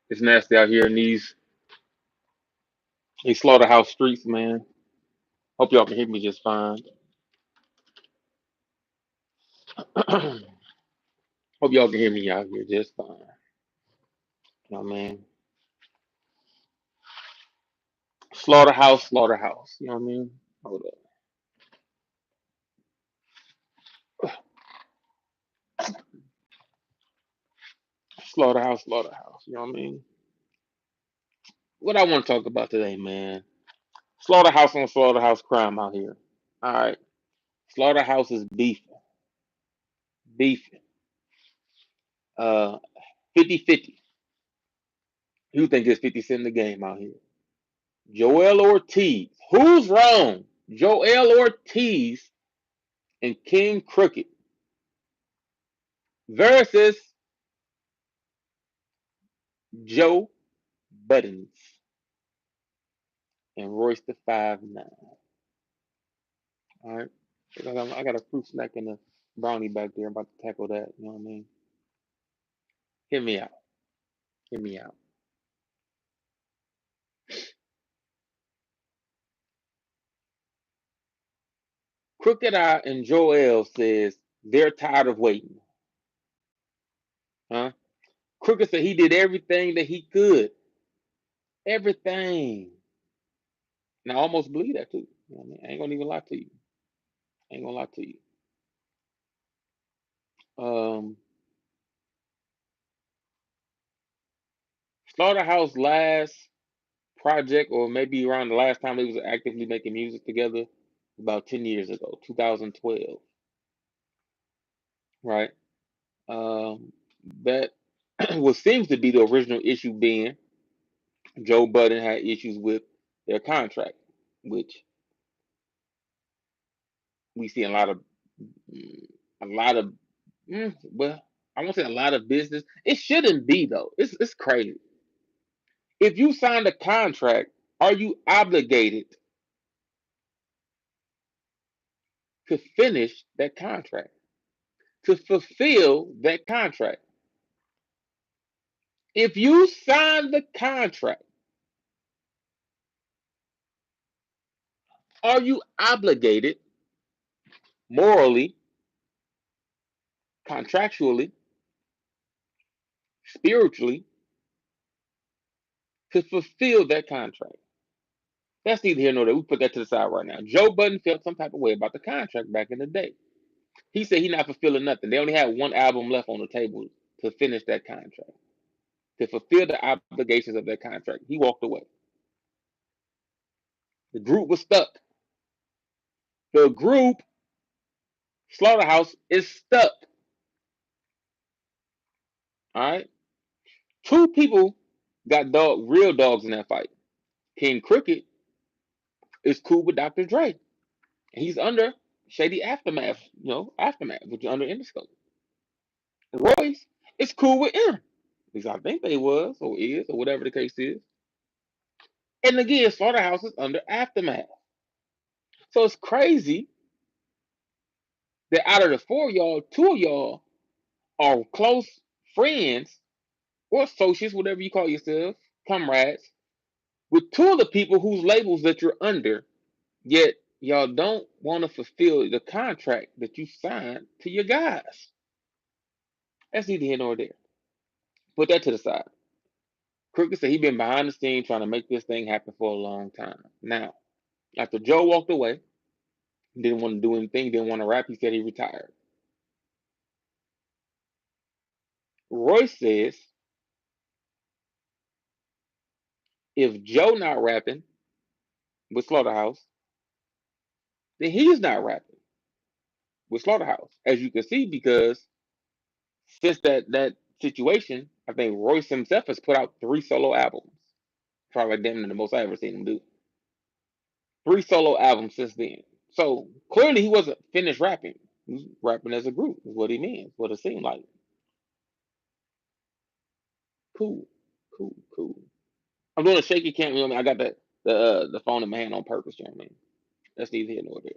It's nasty out here in these slaughterhouse streets, man. Hope y'all can hear me just fine. Hope y'all can hear me out here just fine. You know what I mean? Slaughterhouse, slaughterhouse. You know what I mean? Hold up. Slaughterhouse, slaughterhouse. You know what I mean? What I want to talk about today, man. Slaughterhouse on slaughterhouse crime out here. All right. Slaughterhouse is beefing. Beefing. Uh 50-50. You think it's 50 Cent in the game out here? Joel Ortiz. Who's wrong? Joel Ortiz and King Crooked versus Joe Buttons and Royce the 5'9". All right. I got a fruit snack and a brownie back there. I'm about to tackle that. You know what I mean? Hear me out. Hear me out. Crooked Eye and Joel says they're tired of waiting. Huh? Crooked said he did everything that he could. Everything. And I almost believe that too. You know what I mean? I ain't gonna even lie to you. I ain't gonna lie to you. Um, Slaughterhouse last project, or maybe around the last time they was actively making music together, about 10 years ago, 2012, right? That what seems to be the original issue being Joe Budden had issues with their contract, which we see a lot of, well, I won't say a lot of business. It shouldn't be though. It's crazy. If you signed a contract, are you obligated to finish that contract, to fulfill that contract? If you sign the contract, are you obligated morally, contractually, spiritually to fulfill that contract? That's neither here nor there. We put that to the side right now. Joe Budden felt some type of way about the contract back in the day. He said he not fulfilling nothing. They only had one album left on the table to finish that contract, to fulfill the obligations of that contract. He walked away. The group was stuck. The group, Slaughterhouse, is stuck. All right. Two people got real dogs in that fight. King Crooked is cool with Dr. Dre. He's under Shady Aftermath, Aftermath, which is under Interscope. Royce is cool with him. At least I think they was or is or whatever the case is. And again, Slaughterhouse is under Aftermath. So it's crazy that out of the four of y'all, two of y'all are close friends or associates, whatever you call yourselves, comrades, with two of the people whose labels that you're under, yet y'all don't want to fulfill the contract that you signed to your guys. That's neither here nor there. Put that to the side. Crooked said he been behind the scenes trying to make this thing happen for a long time. Now, after Joe walked away, didn't want to do anything, didn't want to rap, he said he retired. Royce says if Joe not rapping with Slaughterhouse, then he's not rapping with Slaughterhouse. As you can see, because since that situation, I think Royce himself has put out 3 solo albums. Probably damn near the most I ever seen him do. 3 solo albums since then. So clearly he wasn't finished rapping. He's rapping as a group, is what he means, what it seemed like. Cool, cool, cool. I'm doing a shaky cam. You know what I mean? I got the phone in my hand on purpose. You know what I mean? That's neither here nor there.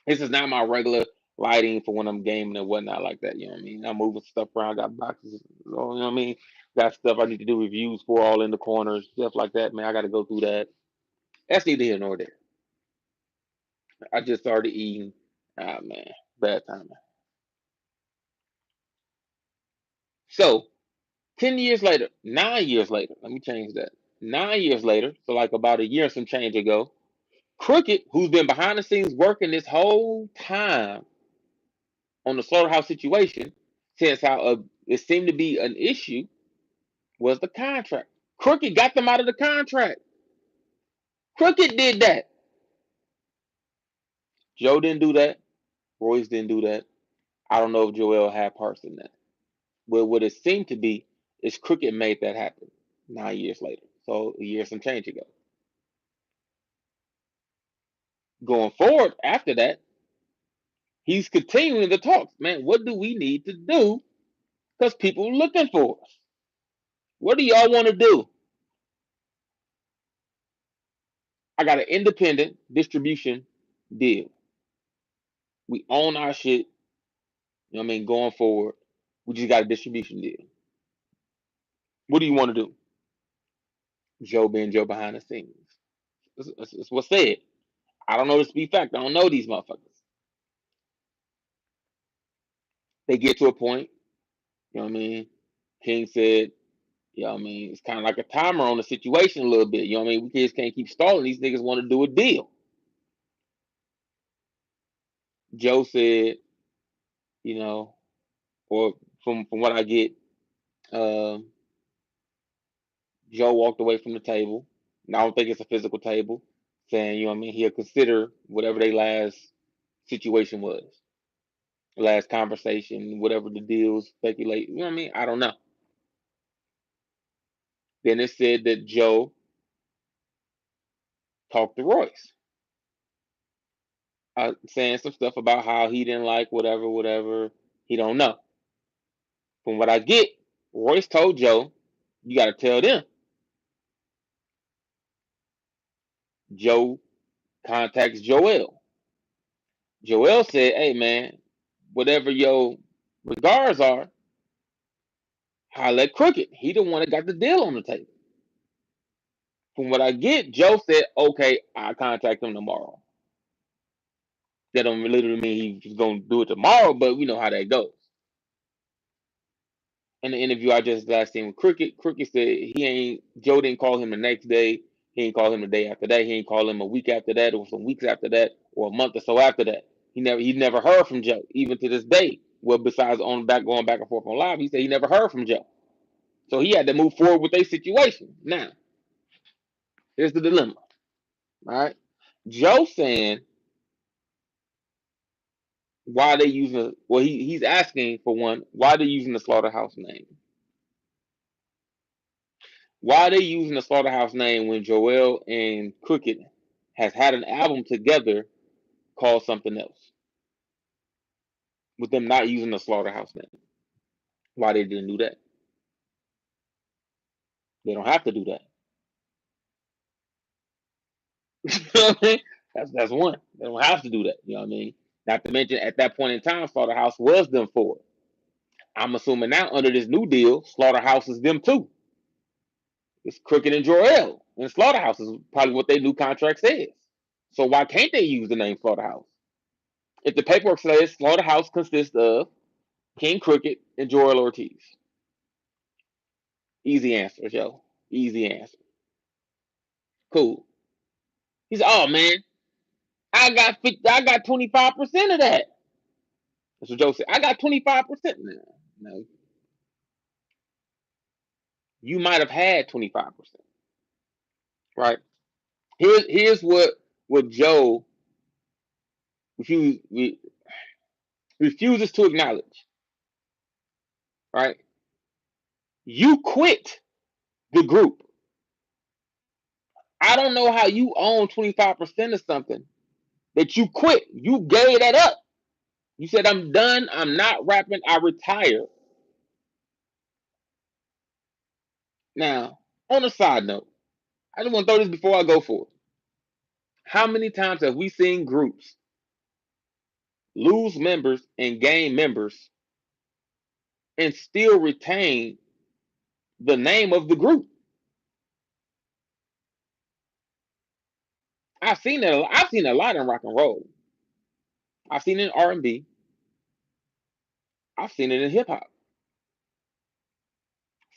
This is not my regular lighting for when I'm gaming and whatnot like that. You know what I mean? I'm moving stuff around. Got boxes. You know what I mean? Got stuff I need to do reviews for all in the corners, stuff like that. Man, I got to go through that. That's neither here nor there. I just started eating. Ah man, bad timing. So 10 years later, 9 years later, let me change that. 9 years later, so like about a year and some change ago, Crooked, who's been behind the scenes working this whole time on the slaughterhouse situation, says how it seemed to be an issue was the contract. Crooked got them out of the contract. Crooked did that. Joe didn't do that. Royce didn't do that. I don't know if Joel had parts in that. But what it seemed to be is Crooked made that happen 9 years later. So a year and some change ago. Going forward after that, he's continuing the talks. Man, what do we need to do? Because people are looking for us. What do y'all want to do? I got an independent distribution deal. We own our shit. You know what I mean? Going forward, we just got a distribution deal. What do you want to do? Joe being Joe behind the scenes. That's what's said. I don't know this to be fact. I don't know these motherfuckers. They get to a point, you know what I mean? King said, you know what I mean? It's kind of like a timer on the situation a little bit. You know what I mean? We just can't keep stalling. These niggas want to do a deal. Joe said, you know, or from what I get, um, Joe walked away from the table. And I don't think it's a physical table, saying, you know what I mean, he'll consider whatever their last situation was, last conversation, whatever the deals, speculate, you know what I mean? I don't know. Then it said that Joe talked to Royce, saying some stuff about how he didn't like whatever. He don't know. From what I get, Royce told Joe, you got to tell them. Joe contacts Joel. Joel said, hey, man, whatever your regards are, holla at Crooked. He the one that got the deal on the table. From what I get, Joe said, okay, I'll contact him tomorrow. That don't literally mean he's going to do it tomorrow, but we know how that goes. In the interview I just last seen with Crooked, Crooked said Joe didn't call him the next day. He didn't call him the day after that. He didn't call him a week after that, or some weeks after that, or a month or so after that. He never heard from Joe, even to this day. Well, besides going back and forth on live, he said he never heard from Joe. So he had to move forward with their situation. Now, here's the dilemma. All right. Joe saying why they using he's asking for one, why they using the Slaughterhouse name? Why are they using the Slaughterhouse name when Joel and Crooked has had an album together called something else? With them not using the Slaughterhouse name. Why they didn't do that? They don't have to do that. You know what I mean? That's one. They don't have to do that. You know what I mean? Not to mention at that point in time, Slaughterhouse was them for it. I'm assuming now under this new deal, Slaughterhouse is them too. It's Crooked and Joel. And Slaughterhouse is probably what their new contract says. So why can't they use the name Slaughterhouse? If the paperwork says Slaughterhouse consists of King Crooked and Joel Ortiz. Easy answer, Joe. Easy answer. Cool. He said, "Oh man, I got 25% of that." That's what Joe said. I got 25% now. No, you might have had 25%, right? Here's what Joe refuse, refuses to acknowledge, right? You quit the group. I don't know how you own 25% of something that you quit. You gave that up. You said, I'm done. I'm not rapping. I retire. Now, on a side note, I just want to throw this before I go for it. How many times have we seen groups lose members and gain members and still retain the name of the group. I've seen that. I've seen a lot in rock and roll. I've seen it in R&B. I've seen it in hip hop.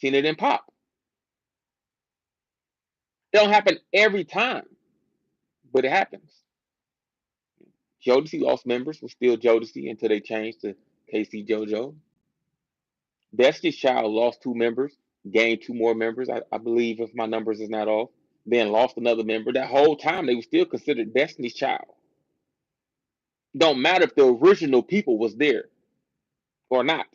Seen it in pop. It don't happen every time, but it happens. Jodeci lost members, was still Jodeci until they changed to KC JoJo. Destiny's Child lost 2 members, gained 2 more members, I believe, if my numbers is not off. Then lost another member. That whole time they were still considered Destiny's Child. Don't matter if the original people was there or not.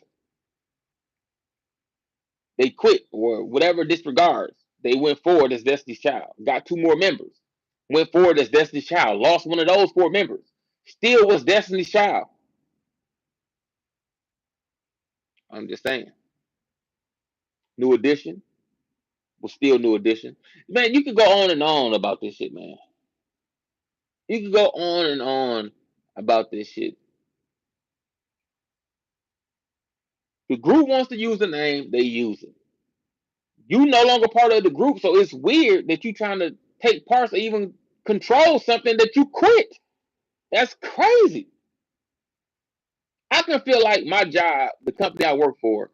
They quit or whatever disregards. They went forward as Destiny's Child. Got 2 more members. Went forward as Destiny's Child. Lost one of those 4 members. Still was Destiny's Child. I'm just saying. New Edition was still New Edition. Man, you can go on and on about this shit, man. You can go on and on about this shit. The group wants to use the name, they use it. You no longer part of the group, so it's weird that you trying to take parts or even control something that you quit. That's crazy. I can feel like my job, the company I work for,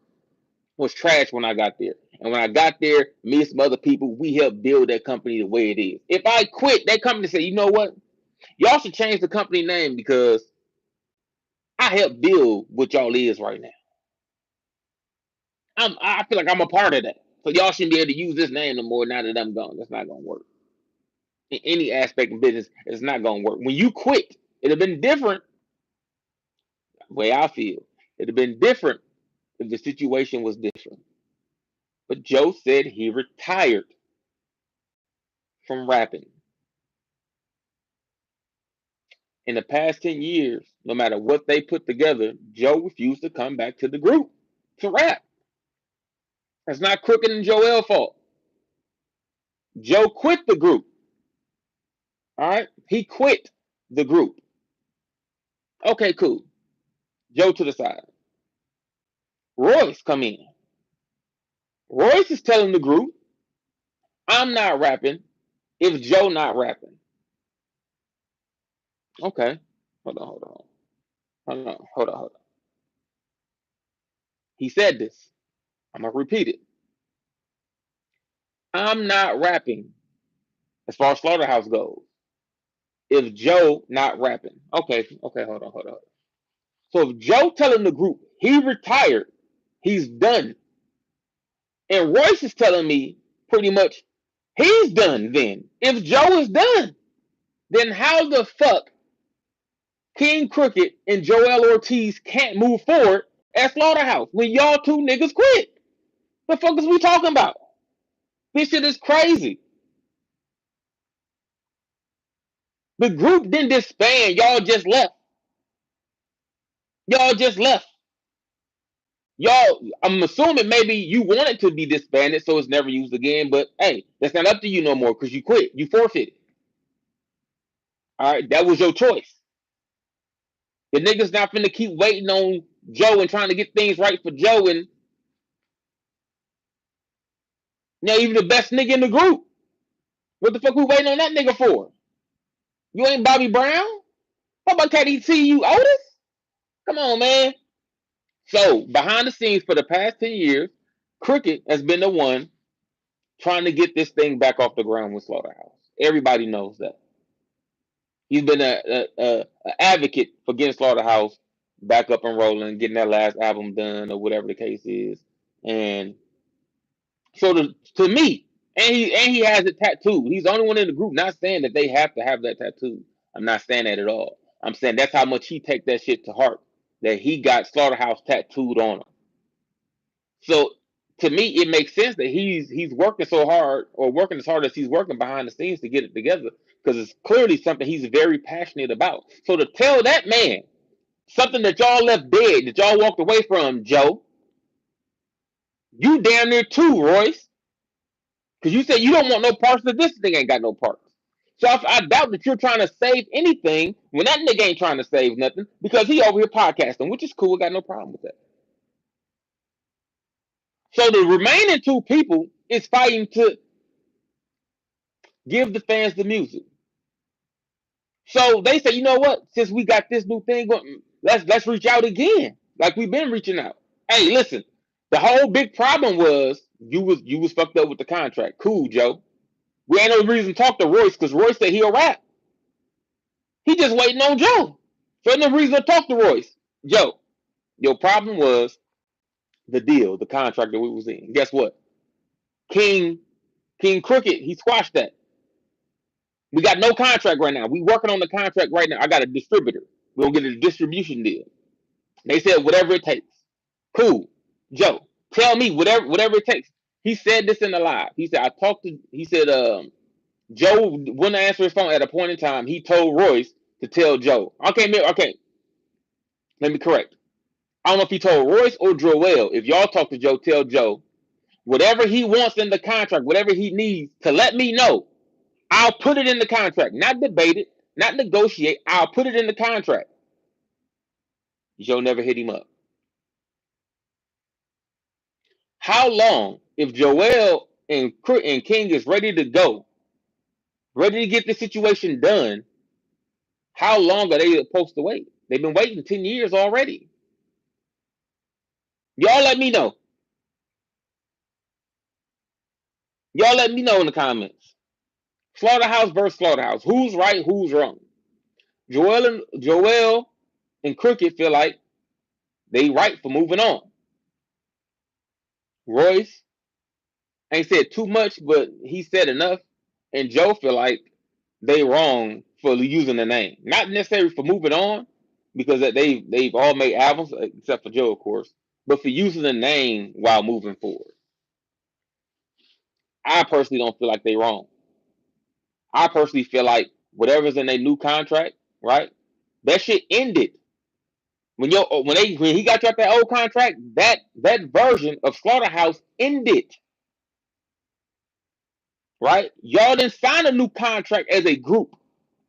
was trash when I got there. And when I got there, me and some other people, we helped build that company the way it is. If I quit, that company say, you know what? Y'all should change the company name because I helped build what y'all is right now. I feel like I'm a part of that. So y'all shouldn't be able to use this name no more now that I'm gone. That's not gonna work. In any aspect of business, it's not gonna work. When you quit, it'd have been different. The way I feel. It'd have been different if the situation was different. But Joe said he retired from rapping. In the past 10 years, no matter what they put together, Joe refused to come back to the group to rap. That's not Crooked and Joel's fault. Joe quit the group. All right? He quit the group. Okay, cool. Joe to the side. Royce come in. Royce is telling the group, I'm not rapping if Joe not rapping. Okay. Hold on. He said this. I'm going to repeat it. I'm not rapping as far as Slaughterhouse goes if Joe not rapping. Okay, hold on. So if Joe telling the group he retired, he's done, and Royce is telling me pretty much he's done then. If Joe is done, then how the fuck King Crooked and Joel Ortiz can't move forward at Slaughterhouse when y'all 2 niggas quit? The fuck is we talking about? This shit is crazy. The group didn't disband. Y'all just left. Y'all, I'm assuming maybe you want it to be disbanded so it's never used again, but hey, that's not up to you no more because you quit. You forfeited. All right, that was your choice. The niggas not finna keep waiting on Joe and trying to get things right for Joe and now even the best nigga in the group. What the fuck we waiting on that nigga for? You ain't Bobby Brown? How about KDT, you Otis? Come on, man. So behind the scenes for the past 10 years, Cricket has been the one trying to get this thing back off the ground with Slaughterhouse. Everybody knows that. He's been a advocate for getting Slaughterhouse back up and rolling, getting that last album done or whatever the case is. And so to me, and he has it tattooed. He's the only one in the group not saying that they have to have that tattoo. I'm not saying that at all. I'm saying that's how much he take that shit to heart. That he got Slaughterhouse tattooed on him. So to me, it makes sense that he's working so hard or working as hard as he's working behind the scenes to get it together because it's clearly something he's very passionate about. So to tell that man something that y'all left dead, that y'all walked away from, Joe, you damn near too, Royce, because you said you don't want no parts of this thing ain't got no parts. So I doubt that you're trying to save anything when that nigga ain't trying to save nothing because he over here podcasting, which is cool. I got no problem with that. So the remaining two people is fighting to give the fans the music. So they say, you know what? Since we got this new thing going, let's reach out again, like we've been reaching out. Hey, listen, the whole big problem was you was fucked up with the contract. Cool, Joe. We ain't no reason to talk to Royce because Royce said he'll rap. He just waiting on Joe. So no reason to talk to Royce. Joe, your problem was the deal, the contract that we was in. Guess what? King Crooked, he squashed that. We got no contract right now. We working on the contract right now. I got a distributor. We're gonna get a distribution deal. They said whatever it takes. Cool. Joe, tell me whatever it takes. He said this in the live. He said, Joe wouldn't answer his phone at a point in time. He told Royce to tell Joe. Okay, let me correct. I don't know if he told Royce or Joel. If y'all talk to Joe, tell Joe whatever he wants in the contract, whatever he needs to let me know. I'll put it in the contract. Not debate it, not negotiate. I'll put it in the contract. Joe never hit him up. How long, if Joel and King is ready to go, ready to get the situation done, how long are they supposed to wait? They've been waiting 10 years already. Y'all let me know. Y'all let me know in the comments. Slaughterhouse versus Slaughterhouse. Who's right? Who's wrong? Joel and Crooked feel like they right for moving on. Royce ain't said too much, but he said enough. And Joe feel like they wrong for using the name. Not necessarily for moving on, because they've all made albums, except for Joe, of course, but for using the name while moving forward. I personally don't feel like they wrong. I personally feel like whatever's in their new contract, right? That shit ended. When he got you out that old contract, that version of Slaughterhouse ended. Right? Y'all didn't sign a new contract as a group,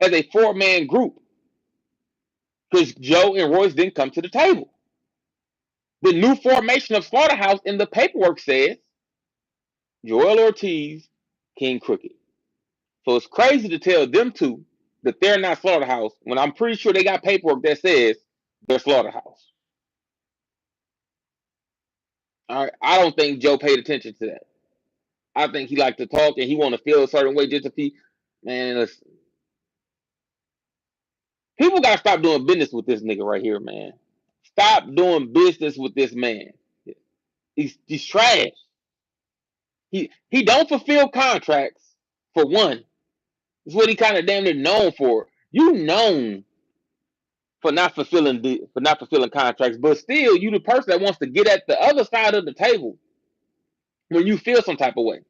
as a four-man group. Because Joe and Royce didn't come to the table. The new formation of Slaughterhouse in the paperwork says Joel Ortiz, King Crooked. So it's crazy to tell them two that they're not Slaughterhouse when I'm pretty sure they got paperwork that says they're Slaughterhouse. All right, I don't think Joe paid attention to that. I think he liked to talk and he want to feel a certain way just to be. Man, listen. People gotta stop doing business with this nigga right here, man. Stop doing business with this man. He's trash. He don't fulfill contracts for one. It's what he kind of damn near known for. You known for not fulfilling contracts, but still you the person that wants to get at the other side of the table when you feel some type of way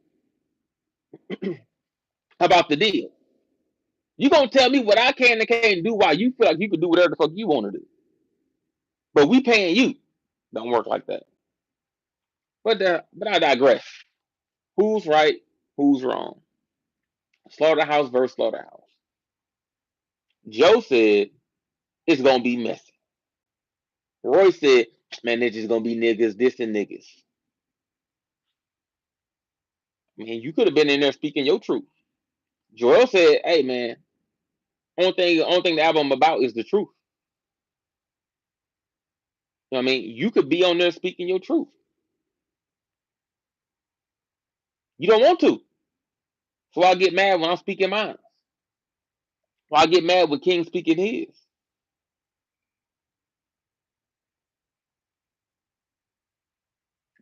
about the deal. You gonna tell me what I can and can't do while you feel like you can do whatever the fuck you want to do. But we paying you. Don't work like that. But I digress. Who's right? Who's wrong? Slaughterhouse versus Slaughterhouse. Joe said it's gonna be messy. Roy said, man, it's just gonna be niggas dissing niggas. I mean, you could have been in there speaking your truth. Joel said, hey man, only thing the album about is the truth. You know what I mean? You could be on there speaking your truth. You don't want to. So I get mad when I'm speaking mine. So I get mad when King speaking his.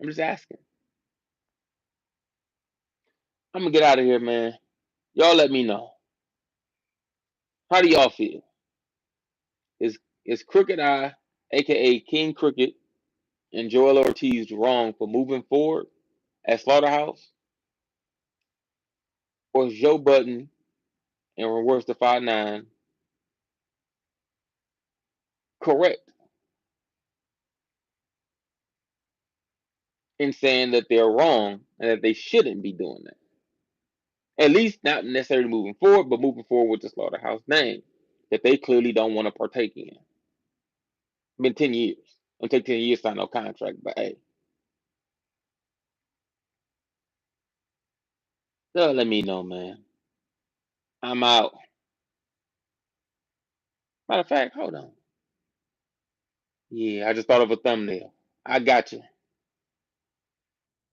I'm just asking. I'm gonna get out of here, man. Y'all let me know. How do y'all feel? Is Crooked Eye, aka King Crooked, and Joel Ortiz wrong for moving forward at Slaughterhouse? Or is Joe Budden and Reverse the 5'9" correct in saying that they're wrong and that they shouldn't be doing that? At least not necessarily moving forward, but moving forward with the Slaughterhouse name that they clearly don't want to partake in. Been 10 years. It'll take 10 years to sign no contract, but hey. Let me know, man. I'm out. Matter of fact, hold on. Yeah, I just thought of a thumbnail. I got you.